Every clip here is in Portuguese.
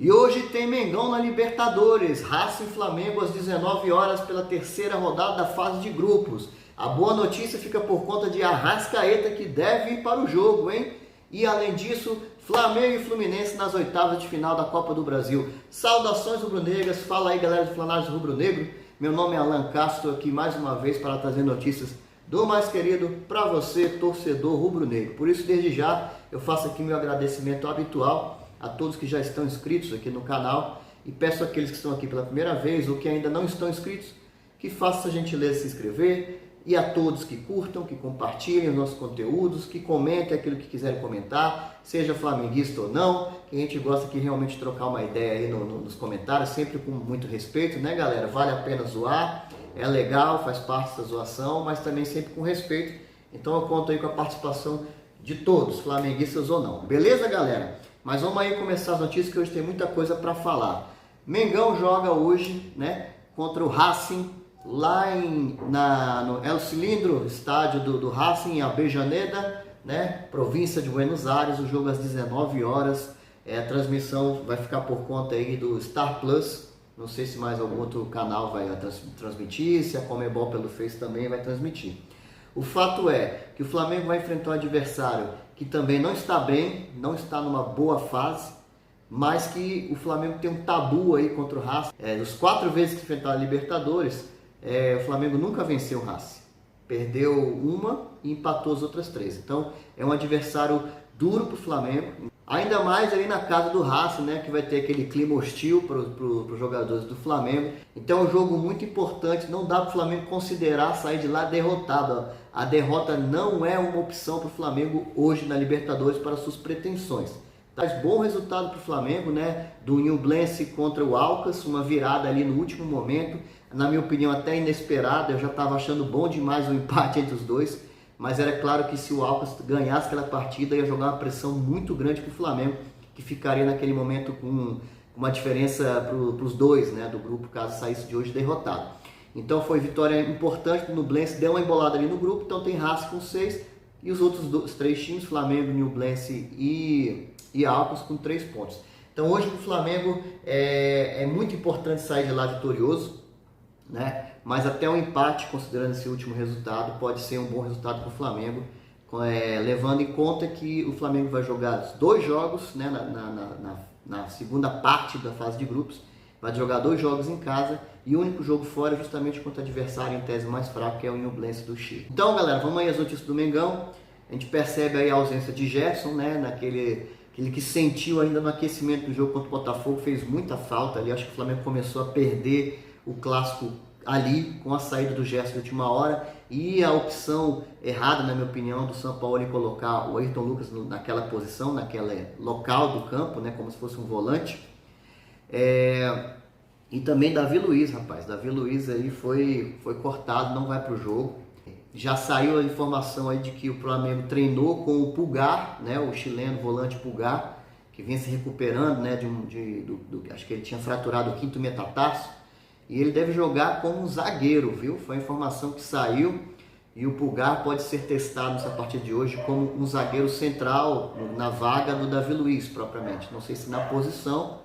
E hoje tem Mengão na Libertadores, Racing e Flamengo às 19 horas pela terceira rodada da fase de grupos. A boa notícia fica por conta de Arrascaeta, que deve ir para o jogo, hein? E além disso, Flamengo e Fluminense nas oitavas de final da Copa do Brasil. Saudações rubro-negras, fala aí galera do Flanares Rubro-Negro. Meu nome é Alan Castro, aqui mais uma vez para trazer notícias do mais querido para você, torcedor rubro-negro. Por isso, desde já, eu faço aqui meu agradecimento habitual a todos que já estão inscritos aqui no canal e peço àqueles que estão aqui pela primeira vez ou que ainda não estão inscritos, que façam a gentileza de se inscrever, e a todos que curtam, que compartilhem os nossos conteúdos, que comentem aquilo que quiserem comentar, seja flamenguista ou não, que a gente gosta aqui realmente de trocar uma ideia aí nos comentários, sempre com muito respeito, né galera? Vale a pena zoar, é legal, faz parte da zoação, mas também sempre com respeito. Então eu conto aí com a participação de todos, flamenguistas ou não. Beleza, galera? Mas vamos aí começar as notícias, que hoje tem muita coisa para falar. Mengão joga hoje, né, contra o Racing, lá no El Cilindro, estádio do Racing, em Avejaneda, né, província de Buenos Aires. O jogo às 19 horas. A transmissão vai ficar por conta aí do Star Plus. Não sei se mais algum outro canal vai transmitir, se a Comebol pelo Face também vai transmitir. O fato é que o Flamengo vai enfrentar um adversário que também não está bem, não está numa boa fase, mas que o Flamengo tem um tabu aí contra o Racing. Dos 4 vezes que enfrentaram a Libertadores, o Flamengo nunca venceu o Racing. Perdeu uma e empatou as outras 3. Então é um adversário duro para o Flamengo. Ainda mais ali na casa do Racing, né, que vai ter aquele clima hostil para os jogadores do Flamengo. Então é um jogo muito importante, não dá para o Flamengo considerar sair de lá derrotado. A derrota não é uma opção para o Flamengo hoje na Libertadores para suas pretensões. Traz bom resultado para o Flamengo, né, do Ñublense contra o Alcas, uma virada ali no último momento, na minha opinião até inesperada. Eu já estava achando bom demais o empate entre os dois. Mas era claro que se o Alcas ganhasse aquela partida, ia jogar uma pressão muito grande para o Flamengo, que ficaria naquele momento com uma diferença para os dois, né, do grupo, caso saísse de hoje derrotado. Então foi vitória importante. O Ñublense deu uma embolada ali no grupo, então tem Racing com 6 e os outros 3 times, Flamengo, Ñublense e Alcas, com 3 pontos. Então hoje para o Flamengo é muito importante sair de lá vitorioso, né? Mas até um empate, considerando esse último resultado, pode ser um bom resultado para o Flamengo, levando em conta que o Flamengo vai jogar 2 jogos, né, na segunda parte da fase de grupos. Vai jogar 2 jogos em casa e o único jogo fora justamente contra o adversário em tese mais fraco, que é o Ñublense do Chile. Então galera, vamos aí às notícias do Mengão. A gente percebe aí a ausência de Gerson, né, aquele que sentiu ainda no aquecimento do jogo contra o Botafogo, fez muita falta ali. Acho que o Flamengo começou a perder o clássico ali com a saída do Gerson de última hora e a opção errada, na minha opinião, do São Paulo em colocar o Ayrton Lucas naquela posição, naquela local do campo, né, como se fosse um volante. E também Davi Luiz, rapaz. Davi Luiz aí foi cortado, não vai para o jogo. Já saiu a informação aí de que o Flamengo treinou com o Pulgar, né, o chileno volante Pulgar, que vinha se recuperando, né, acho que ele tinha fraturado o 5º metatarso. E ele deve jogar como um zagueiro, viu? Foi a informação que saiu. E o Pulgar pode ser testado nessa partida de hoje como um zagueiro central, na vaga do Davi Luiz, propriamente. Não sei se na posição,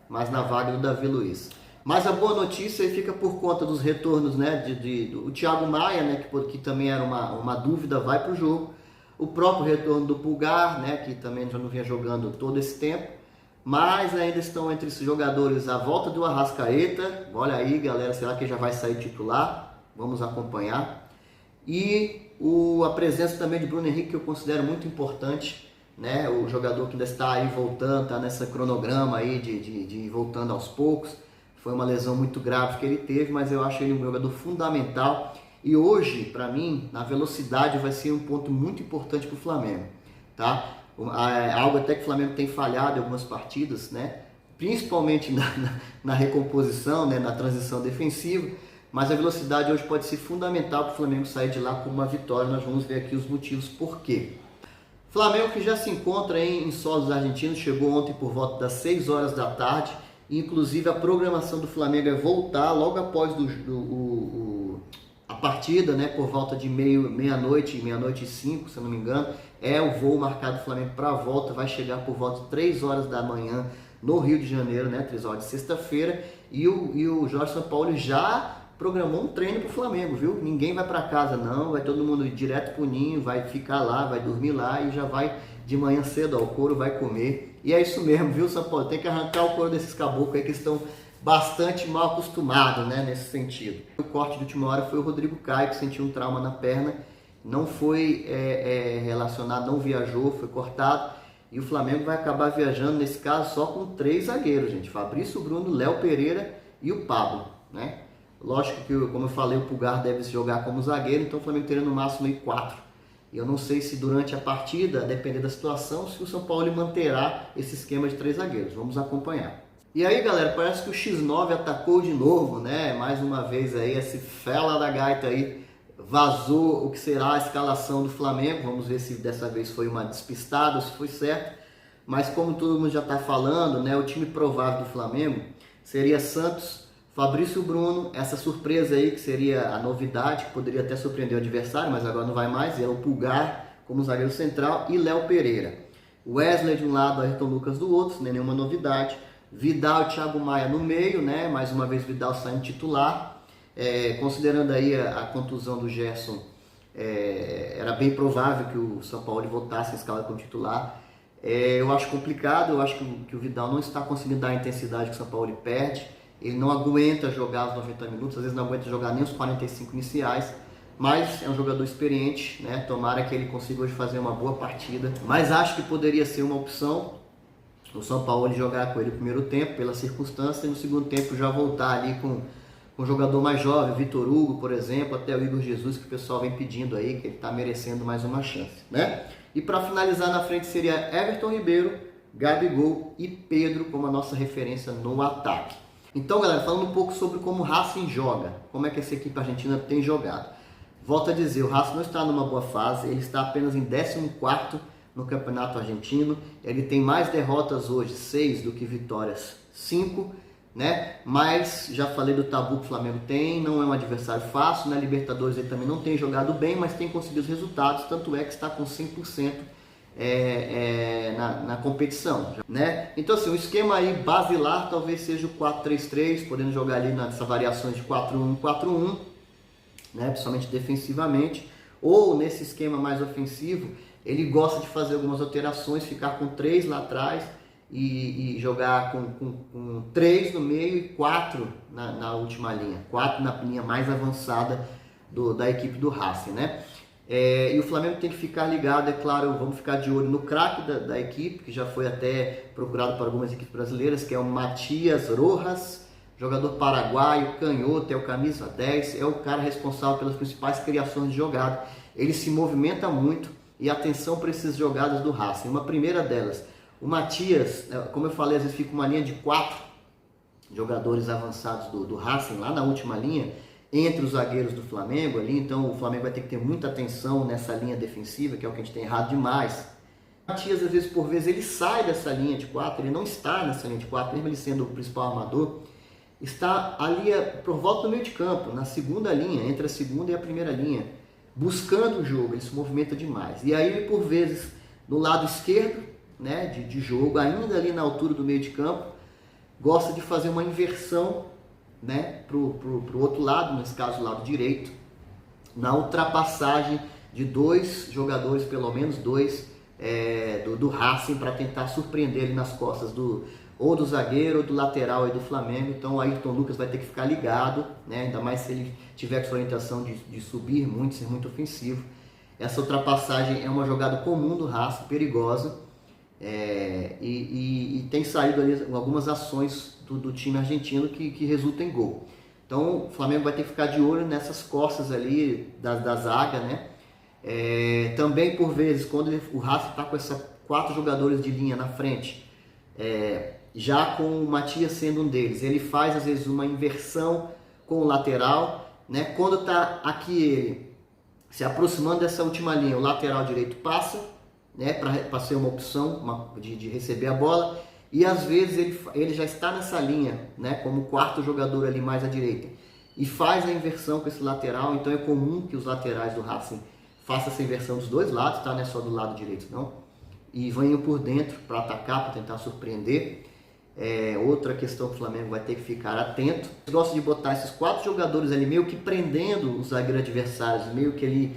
mas na vaga do Davi Luiz. Mas a boa notícia fica por conta dos retornos, né, do Thiago Maia, né, que também era uma dúvida, vai para o jogo. O próprio retorno do Pulgar, né, que também já não vinha jogando todo esse tempo. Mas ainda estão entre esses jogadores a volta do Arrascaeta. Olha aí, galera, será que já vai sair titular? Vamos acompanhar. E a presença também de Bruno Henrique, que eu considero muito importante, né? O jogador que ainda está aí voltando, está nesse cronograma aí de ir voltando aos poucos. Foi uma lesão muito grave que ele teve, mas eu acho ele um jogador fundamental. E hoje, para mim, na velocidade vai ser um ponto muito importante para o Flamengo, tá? Algo até que o Flamengo tem falhado em algumas partidas, né? Principalmente na recomposição, né? Na transição defensiva, mas a velocidade hoje pode ser fundamental para o Flamengo sair de lá com uma vitória. Nós vamos ver aqui os motivos por quê. Flamengo, que já se encontra em solos argentinos, chegou ontem por volta das 6 horas da tarde, inclusive a programação do Flamengo é voltar logo após a partida, né, por volta de meia-noite e 5, se eu não me engano, é o voo marcado do Flamengo para a volta, vai chegar por volta de 3 horas da manhã no Rio de Janeiro, né? 3 horas de sexta-feira. E o Jorge Sampaoli já programou um treino para o Flamengo, viu? Ninguém vai para casa não, vai todo mundo ir direto pro ninho, vai ficar lá, vai dormir lá e já vai de manhã cedo ao couro, vai comer. E é isso mesmo, viu, Sampaoli? Tem que arrancar o couro desses caboclos aí que estão bastante mal acostumados, né, nesse sentido. O corte de última hora foi o Rodrigo Caio, que sentiu um trauma na perna, não foi relacionado, não viajou, foi cortado. E o Flamengo vai acabar viajando, nesse caso, só com 3 zagueiros, gente. Fabrício Bruno, Léo Pereira e o Pablo, né? Lógico que, como eu falei, o Pulgar deve jogar como zagueiro, então o Flamengo teria no máximo aí 4. E eu não sei se durante a partida, depender da situação, se o São Paulo manterá esse esquema de 3 zagueiros. Vamos acompanhar. E aí, galera, parece que o X9 atacou de novo, né? Mais uma vez aí, esse fela da gaita aí vazou o que será a escalação do Flamengo. Vamos ver se dessa vez foi uma despistada, se foi certo. Mas como todo mundo já está falando, né? O time provável do Flamengo seria Santos, Fabrício Bruno, essa surpresa aí que seria a novidade, que poderia até surpreender o adversário, mas agora não vai mais, é o Pulgar como zagueiro central e Léo Pereira. Wesley de um lado, Ayrton Lucas do outro, nem nenhuma novidade. Vidal e Thiago Maia no meio, né? Mais uma vez Vidal saindo titular. Considerando aí a contusão do Gerson, era bem provável que o São Paulo voltasse a escala como titular. Eu acho complicado, eu acho que o Vidal não está conseguindo dar a intensidade que o São Paulo perde. Ele não aguenta jogar os 90 minutos, às vezes não aguenta jogar nem os 45 iniciais, mas é um jogador experiente, né? Tomara que ele consiga hoje fazer uma boa partida. Mas acho que poderia ser uma opção o São Paulo jogar com ele no primeiro tempo, pela circunstância, e no segundo tempo já voltar ali com um jogador mais jovem, Vitor Hugo, por exemplo, até o Igor Jesus, que o pessoal vem pedindo aí, que ele está merecendo mais uma chance, né? E para finalizar na frente seria Everton Ribeiro, Gabigol e Pedro como a nossa referência no ataque. Então, galera, falando um pouco sobre como o Racing joga, como é que essa equipe argentina tem jogado. Volto a dizer, o Racing não está numa boa fase, ele está apenas em 14º no Campeonato Argentino, ele tem mais derrotas hoje, 6, do que vitórias, 5, né? Mas, já falei do tabu que o Flamengo tem, não é um adversário fácil, na Libertadores ele também não tem jogado bem, mas tem conseguido os resultados, tanto é que está com 100% na competição, né? Então assim, o esquema aí basilar talvez seja o 4-3-3, podendo jogar ali nessas variações de 4-1, 4-1, né? Principalmente defensivamente, ou nesse esquema mais ofensivo, ele gosta de fazer algumas alterações, ficar com 3 lá atrás e jogar com 3 no meio e 4 na última linha, 4 na linha mais avançada da equipe do Racing, né? E o Flamengo tem que ficar ligado, é claro, vamos ficar de olho no craque da equipe, que já foi até procurado por algumas equipes brasileiras, que é o Matias Rojas, jogador paraguaio, canhoto, é o camisa 10, é o cara responsável pelas principais criações de jogada. Ele se movimenta muito e atenção para essas jogadas do Racing. Uma primeira delas, o Matias, como eu falei, às vezes fica uma linha de 4 jogadores avançados do Racing, lá na última linha, entre os zagueiros do Flamengo ali, então o Flamengo vai ter que ter muita atenção nessa linha defensiva, que é o que a gente tem errado demais. O Matias, às vezes, por vezes, ele sai dessa linha de 4, ele não está nessa linha de 4, mesmo ele sendo o principal armador, está ali por volta do meio de campo, na segunda linha, entre a segunda e a primeira linha, buscando o jogo, ele se movimenta demais. E aí, ele, por vezes, no lado esquerdo, né, de jogo, ainda ali na altura do meio de campo, gosta de fazer uma inversão, né, pro outro lado, nesse caso o lado direito, na ultrapassagem de 2 jogadores, pelo menos 2, do Racing, para tentar surpreender ele nas costas ou do zagueiro ou do lateral aí do Flamengo. Então o Ayrton Lucas vai ter que ficar ligado, né, ainda mais se ele tiver com sua orientação de subir muito, ser muito ofensivo. Essa ultrapassagem é uma jogada comum do Racing, perigosa, e tem saído ali algumas ações do time argentino que resultam em gol. Então o Flamengo vai ter que ficar de olho nessas costas ali da zaga, né? Também por vezes, quando o Racing está com esses 4 jogadores de linha na frente, já com o Matias sendo um deles, ele faz às vezes uma inversão com o lateral, né? Quando está aqui ele se aproximando dessa última linha, o lateral direito passa, né, para ser uma opção de receber a bola, e às vezes ele já está nessa linha, né, como 4º jogador ali mais à direita, e faz a inversão com esse lateral. Então é comum que os laterais do Racing façam essa inversão dos 2 lados, tá? Não é só do lado direito não, e venham por dentro para atacar, para tentar surpreender. outra questão que o Flamengo vai ter que ficar atento. Eles gostam de botar esses 4 jogadores ali meio que prendendo os zagueiros adversários, meio que ali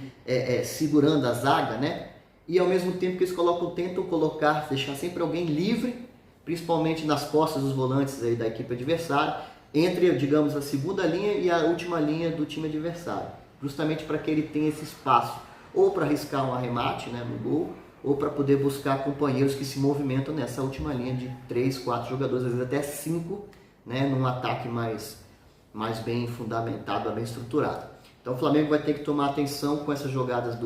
segurando a zaga, né? E ao mesmo tempo que eles tentam colocar, deixar sempre alguém livre, principalmente nas costas dos volantes aí da equipe adversária, entre, digamos, a segunda linha e a última linha do time adversário, justamente para que ele tenha esse espaço, ou para arriscar um arremate, né, no gol, ou para poder buscar companheiros que se movimentam nessa última linha de 3, 4 jogadores, às vezes até 5, né, num ataque mais bem fundamentado, bem estruturado. Então o Flamengo vai ter que tomar atenção com essas jogadas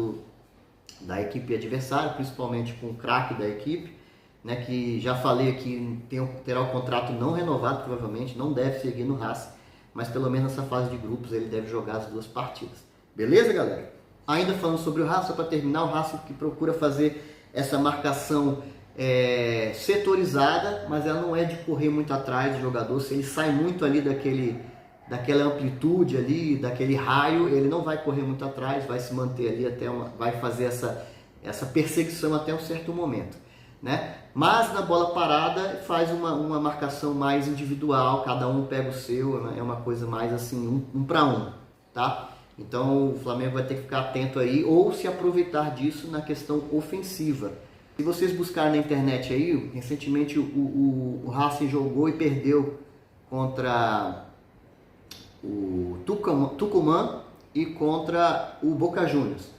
da equipe adversária, principalmente com o craque da equipe, né, que já falei aqui, terá o contrato não renovado, provavelmente, não deve seguir no Racing, mas pelo menos nessa fase de grupos ele deve jogar as 2 partidas. Beleza, galera? Ainda falando sobre o Racing, só para terminar, o Racing que procura fazer essa marcação setorizada, mas ela não é de correr muito atrás do jogador. Se ele sai muito ali daquela amplitude ali, daquele raio, ele não vai correr muito atrás, vai se manter ali vai fazer essa perseguição até um certo momento, né? Mas na bola parada faz uma marcação mais individual, cada um pega o seu, é uma coisa mais assim, um para um, tá? Então o Flamengo vai ter que ficar atento aí, ou se aproveitar disso na questão ofensiva. Se vocês buscarem na internet aí, recentemente o Racing jogou e perdeu contra o Tucumã e contra o Boca Juniors.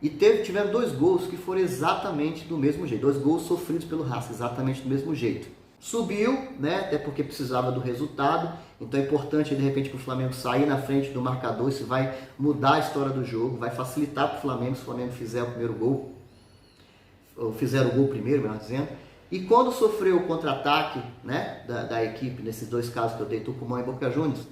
E tiveram 2 gols que foram exatamente do mesmo jeito, 2 gols sofridos pelo Racing, exatamente do mesmo jeito. Subiu, né, até porque precisava do resultado, então é importante de repente para o Flamengo sair na frente do marcador, isso vai mudar a história do jogo, vai facilitar para o Flamengo se o Flamengo fizer o primeiro gol, ou fizer o gol primeiro, melhor dizendo. E quando sofreu o contra-ataque, né, da equipe, nesses 2 casos que eu dei, Tucumã e Boca Juniors,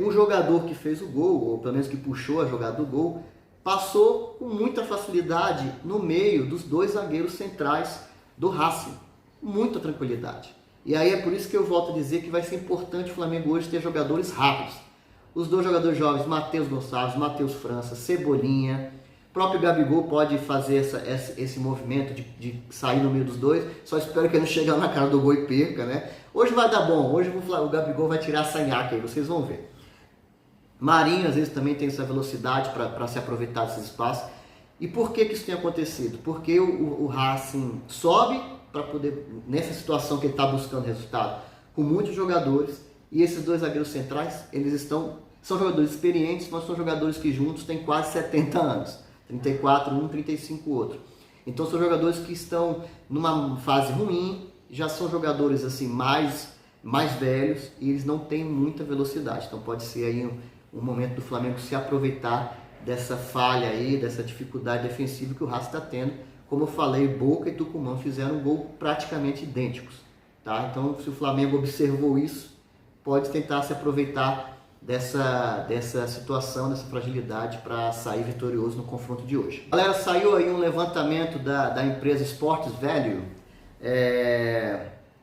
o jogador que fez o gol, ou pelo menos que puxou a jogada do gol, passou com muita facilidade no meio dos 2 zagueiros centrais do Racing. Muita tranquilidade. E aí é por isso que eu volto a dizer que vai ser importante o Flamengo hoje ter jogadores rápidos. Os 2 jogadores jovens, Matheus Gonçalves, Matheus França, Cebolinha. O próprio Gabigol pode fazer esse movimento de sair no meio dos 2. Só espero que ele não chegue lá na cara do gol e perca, né? Hoje vai dar bom. Hoje o Gabigol vai tirar a sanhaca aí, vocês vão ver. Marinho às vezes também tem essa velocidade para se aproveitar desses espaços. E por que isso tem acontecido? Porque o Racing sobe para poder, nessa situação que ele está buscando resultado, com muitos jogadores, e esses 2 zagueiros centrais, são jogadores experientes, mas são jogadores que juntos têm quase 70 anos, 34 um, 35 outro. Então são jogadores que estão numa fase ruim, já são jogadores assim mais velhos, e eles não têm muita velocidade. Então pode ser aí um momento do Flamengo se aproveitar dessa falha aí, dessa dificuldade defensiva que o Racing está tendo. Como eu falei, Boca e Tucumã fizeram um gol praticamente idênticos, tá? Então, se o Flamengo observou isso, pode tentar se aproveitar dessa situação, dessa fragilidade para sair vitorioso no confronto de hoje. Galera, saiu aí um levantamento da empresa Sports Value,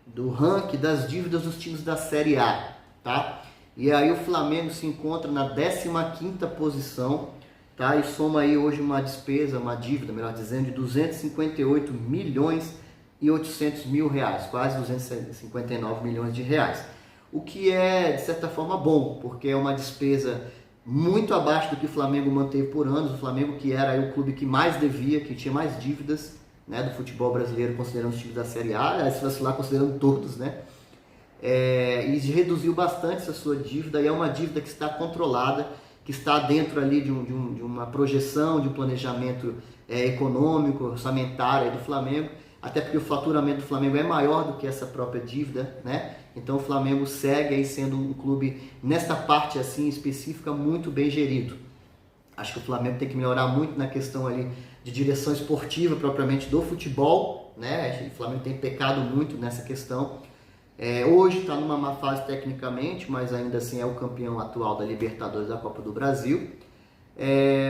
do ranking das dívidas dos times da Série A, tá? E aí o Flamengo se encontra na 15ª posição, tá? E soma aí hoje uma dívida, melhor dizendo, de 258 milhões e 800 mil reais, quase 259 milhões de reais. O que é, de certa forma, bom, porque é uma despesa muito abaixo do que o Flamengo manteve por anos. O Flamengo, que era aí o clube que mais devia, que tinha mais dívidas, né, do futebol brasileiro, considerando os times da Série A, se vacilar, considerando todos, né? E reduziu bastante essa sua dívida, e é uma dívida que está controlada, que está dentro ali de uma projeção, de um planejamento econômico, orçamentário do Flamengo, até porque o faturamento do Flamengo é maior do que essa própria dívida, né? Então o Flamengo segue aí sendo um clube, nesta parte assim específica, muito bem gerido. Acho que o Flamengo tem que melhorar muito na questão ali de direção esportiva propriamente do futebol, né? O Flamengo tem pecado muito nessa questão. Hoje está numa má fase tecnicamente, mas ainda assim é o campeão atual da Libertadores, da Copa do Brasil.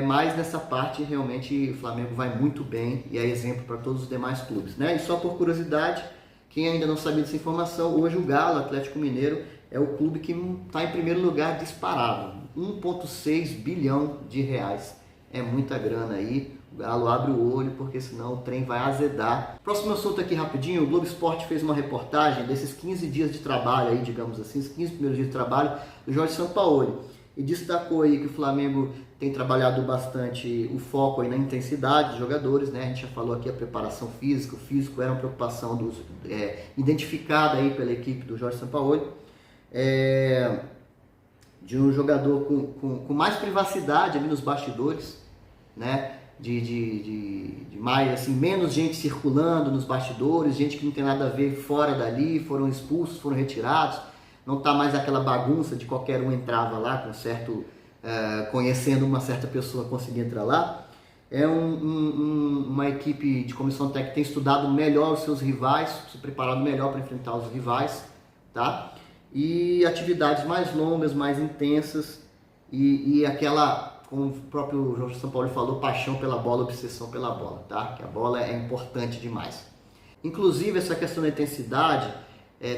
Mas nessa parte realmente o Flamengo vai muito bem e é exemplo para todos os demais clubes, né? E só por curiosidade, quem ainda não sabia dessa informação, hoje o Galo, Atlético Mineiro, é o clube que está em primeiro lugar disparado, 1,6 bilhão de reais, é muita grana aí. Galo abre o olho, porque senão o trem vai azedar. Próximo assunto aqui rapidinho, o Globo Esporte fez uma reportagem desses 15 dias de trabalho aí, digamos assim, os 15 primeiros dias de trabalho do Jorge Sampaoli. E destacou aí que o Flamengo tem trabalhado bastante o foco aí na intensidade dos jogadores, né? A gente já falou aqui a preparação física, o físico era uma preocupação identificada aí pela equipe do Jorge Sampaoli. De um jogador com mais privacidade ali nos bastidores, né? De mais, assim, menos gente circulando nos bastidores, gente que não tem nada a ver fora dali, foram expulsos, foram retirados, não está mais aquela bagunça de qualquer um entrava lá com certo, conhecendo uma certa pessoa conseguir entrar lá. É uma equipe de comissão técnica que tem estudado melhor os seus rivais, se preparado melhor para enfrentar os rivais, tá? E atividades mais longas, mais intensas e aquela, como o próprio Jorge Sampaoli falou, paixão pela bola, obsessão pela bola, tá? Que a bola é importante demais. Inclusive, essa questão da intensidade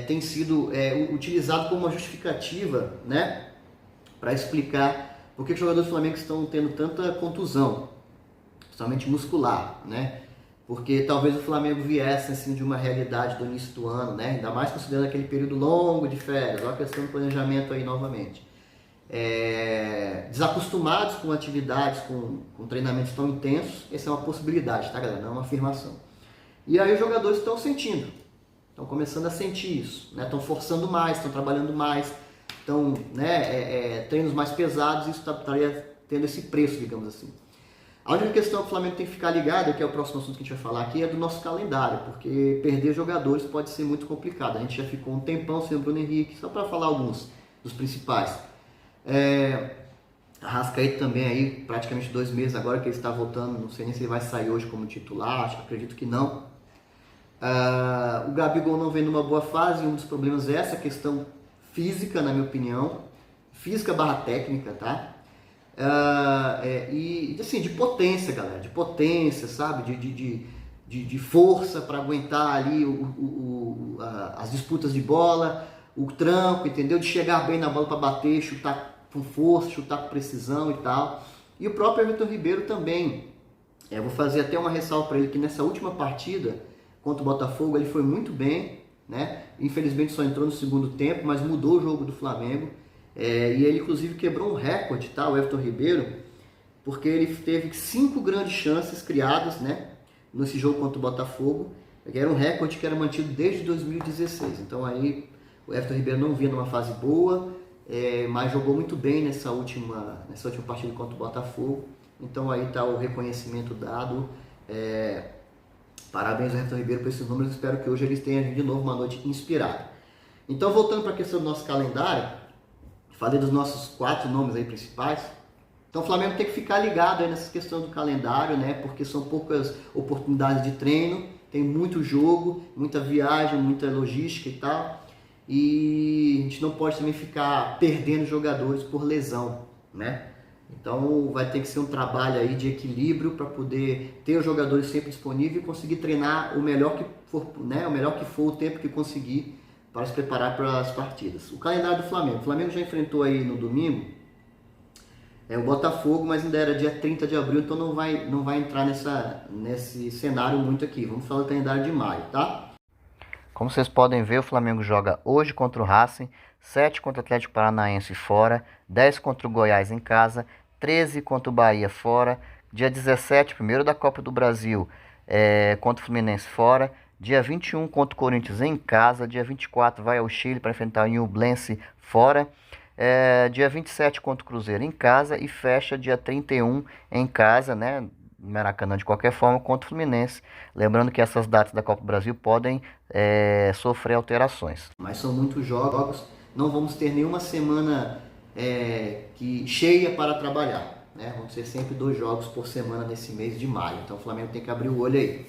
tem sido utilizado como uma justificativa, né? Para explicar por que os jogadores do Flamengo estão tendo tanta contusão, principalmente muscular, né? Porque talvez o Flamengo viesse assim, de uma realidade do início do ano, né? Ainda mais considerando aquele período longo de férias, olha a questão do planejamento aí novamente. Desacostumados com atividades, com treinamentos tão intensos, essa é uma possibilidade, tá, galera? Não é uma afirmação. E aí os jogadores estão sentindo, estão começando a sentir isso, né? Estão forçando mais, estão trabalhando mais, estão, né, treinos mais pesados, isso estaria tendo esse preço, digamos assim. A única questão que o Flamengo tem que ficar ligado, que é o próximo assunto que a gente vai falar aqui, é do nosso calendário, porque perder jogadores pode ser muito complicado. A gente já ficou um tempão sem o Bruno Henrique, só para falar alguns dos principais. Arrascaeta também aí, praticamente 2 meses agora que ele está voltando, não sei nem se ele vai sair hoje como titular, acredito que não. O Gabigol não vem numa boa fase, e um dos problemas é essa questão física, na minha opinião, física barra técnica, tá? E assim, de potência, galera, de potência, sabe, de força para aguentar ali as disputas de bola, o tranco, entendeu? De chegar bem na bola para bater, chutar com força, chutar com precisão e tal. E o próprio Everton Ribeiro também, vou fazer até uma ressalva para ele que nessa última partida contra o Botafogo ele foi muito bem, né? Infelizmente só entrou no segundo tempo, mas mudou o jogo do Flamengo. E ele inclusive quebrou um recorde, tá, o Everton Ribeiro, porque ele teve 5 grandes chances criadas, né, nesse jogo contra o Botafogo, que era um recorde que era mantido desde 2016. Então aí o Everton Ribeiro não vinha numa fase boa, mas jogou muito bem nessa última partida contra o Botafogo. Então aí está o reconhecimento dado. Parabéns ao Everton Ribeiro por esses números, espero que hoje eles tenham de novo uma noite inspirada. Então, voltando para a questão do nosso calendário, falei dos nossos 4 nomes aí principais. Então o Flamengo tem que ficar ligado aí nessa questão do calendário, né? Porque são poucas oportunidades de treino, tem muito jogo, muita viagem, muita logística e tal. E a gente não pode também ficar perdendo jogadores por lesão, né? Então vai ter que ser um trabalho aí de equilíbrio para poder ter os jogadores sempre disponíveis e conseguir treinar o melhor que for, né? O melhor que for o tempo que conseguir para se preparar para as partidas. O calendário do Flamengo. O Flamengo já enfrentou aí no domingo o Botafogo, mas ainda era dia 30 de abril, então não vai entrar nesse cenário muito aqui. Vamos falar do calendário de maio, tá? Como vocês podem ver, o Flamengo joga hoje contra o Racing, 7 contra o Atlético Paranaense fora, 10 contra o Goiás em casa, 13 contra o Bahia fora, dia 17, primeiro da Copa do Brasil, contra o Fluminense fora, dia 21 contra o Corinthians em casa, dia 24 vai ao Chile para enfrentar o Ñublense fora, dia 27 contra o Cruzeiro em casa e fecha dia 31 em casa, né? Maracanã de qualquer forma, contra o Fluminense. Lembrando que essas datas da Copa do Brasil podem sofrer alterações. Mas são muitos jogos, não vamos ter nenhuma semana cheia para trabalhar, né? Vão ser sempre 2 jogos por semana nesse mês de maio, então o Flamengo tem que abrir o olho aí.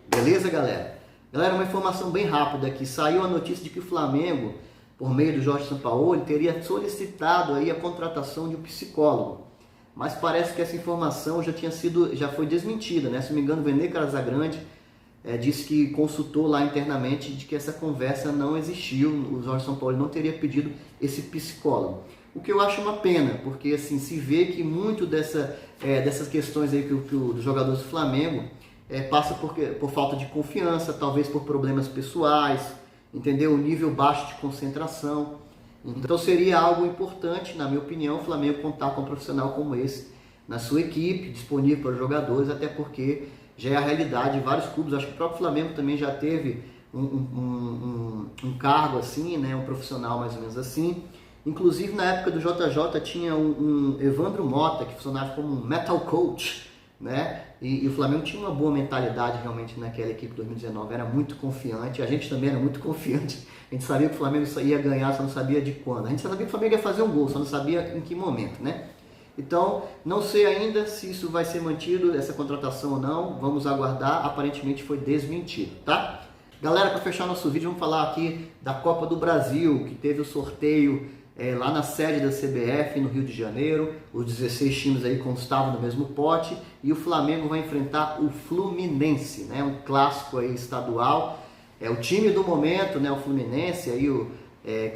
Beleza, galera? Galera, uma informação bem rápida aqui, saiu a notícia de que o Flamengo, por meio do Jorge Sampaoli, teria solicitado aí a contratação de um psicólogo. Mas parece que essa informação já foi desmentida, né? Se não me engano, o Vene Casagrande disse que consultou lá internamente de que essa conversa não existiu, o Jorge Sampaoli não teria pedido esse psicólogo. O que eu acho uma pena, porque assim, se vê que muito dessas questões aí dos jogadores do Flamengo passa por falta de confiança, talvez por problemas pessoais, entendeu? O nível baixo de concentração. Então seria algo importante, na minha opinião, o Flamengo contar com um profissional como esse na sua equipe, disponível para os jogadores, até porque já é a realidade de vários clubes. Acho que o próprio Flamengo também já teve um cargo assim, né? Um profissional mais ou menos assim. Inclusive na época do JJ tinha um Evandro Mota, que funcionava como um metal coach, né? E o Flamengo tinha uma boa mentalidade realmente naquela equipe de 2019, era muito confiante, a gente também era muito confiante, a gente sabia que o Flamengo ia ganhar, só não sabia de quando, a gente sabia que o Flamengo ia fazer um gol, só não sabia em que momento, né? Então, não sei ainda se isso vai ser mantido, essa contratação ou não, vamos aguardar, aparentemente foi desmentido, tá? Galera, para fechar nosso vídeo, vamos falar aqui da Copa do Brasil, que teve o sorteio lá na sede da CBF, no Rio de Janeiro. Os 16 times aí constavam no mesmo pote e o Flamengo vai enfrentar o Fluminense, né? Um clássico aí estadual. É o time do momento, né? O Fluminense aí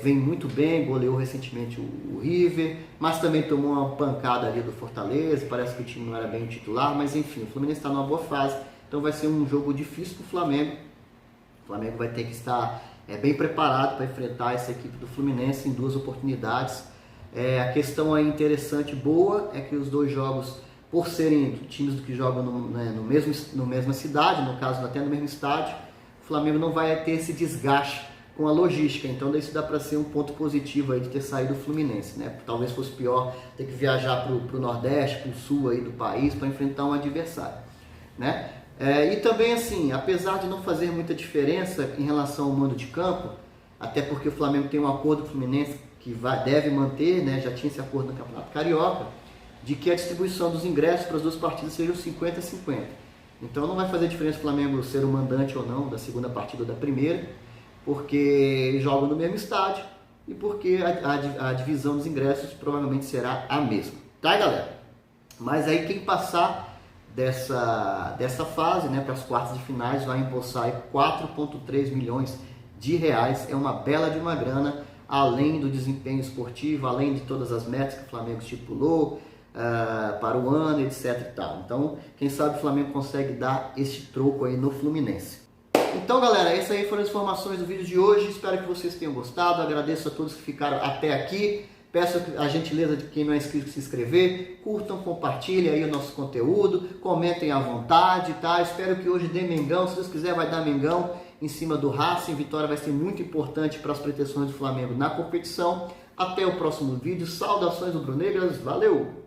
vem muito bem, goleou recentemente o River, mas também tomou uma pancada ali do Fortaleza. Parece que o time não era bem titular, mas enfim, o Fluminense está numa boa fase, então vai ser um jogo difícil para o Flamengo. O Flamengo vai ter que estar bem preparado para enfrentar essa equipe do Fluminense em 2 oportunidades. A questão aí interessante, boa, é que os 2 jogos, por serem times que jogam no mesma cidade, no caso até no mesmo estádio, o Flamengo não vai ter esse desgaste com a logística, então isso dá para ser um ponto positivo aí de ter saído o Fluminense, né? Talvez fosse pior ter que viajar para o Nordeste, para o Sul aí do país para enfrentar um adversário, né? E também assim, apesar de não fazer muita diferença em relação ao mando de campo, até porque o Flamengo tem um acordo com o Fluminense que deve manter, né, já tinha esse acordo no Campeonato Carioca, de que a distribuição dos ingressos para as 2 partidas seja 50-50. Então não vai fazer diferença o Flamengo ser o mandante ou não da segunda partida ou da primeira, porque eles jogam no mesmo estádio e porque a divisão dos ingressos provavelmente será a mesma. Tá, galera? Mas aí quem passar dessa fase, né, para as quartas de finais, vai embolsar 4,3 milhões de reais. É uma bela de uma grana, além do desempenho esportivo, além de todas as metas que o Flamengo estipulou para o ano, etc e tal. Então, quem sabe o Flamengo consegue dar esse troco aí no Fluminense. Então, galera, essas aí foram as informações do vídeo de hoje. Espero que vocês tenham gostado. Agradeço a todos que ficaram até aqui. Peço a gentileza de quem não é inscrito se inscrever, curtam, compartilhem aí o nosso conteúdo, comentem à vontade, tá? Espero que hoje dê Mengão, se Deus quiser vai dar Mengão em cima do Racing. Vitória vai ser muito importante para as pretensões do Flamengo na competição. Até o próximo vídeo, saudações rubro-negras, valeu!